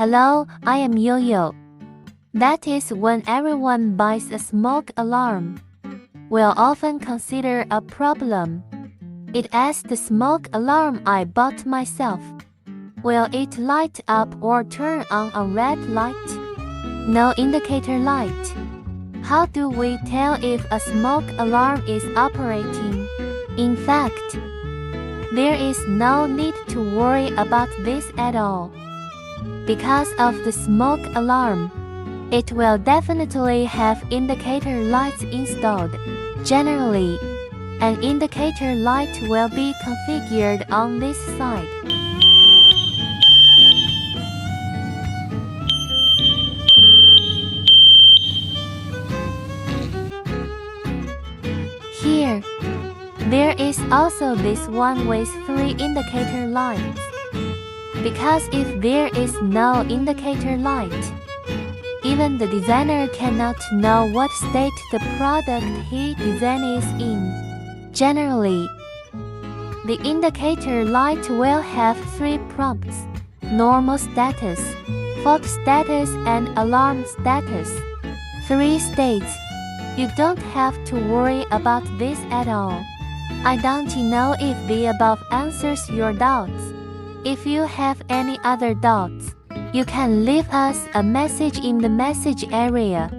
Hello, I am Yo-Yo. That is when everyone buys a smoke alarm. We'll often consider a problem. It as the smoke alarm I bought myself. Will it light up or turn on a red light? No indicator light. How do we tell if a smoke alarm is operating? In fact, there is no need to worry about this at all. Because of the smoke alarm, it will definitely have indicator lights installed. Generally, an indicator light will be configured on this side. Here, there is also this one with 3 indicator lights. Because if there is no indicator light, even the designer cannot know what state the product he designed is in. Generally, the indicator light will have 3 prompts: normal status, fault status, and alarm status. 3 states. You don't have to worry about this at all. I don't know if the above answers your doubts. If you have any other doubts, you can leave us a message in the message area.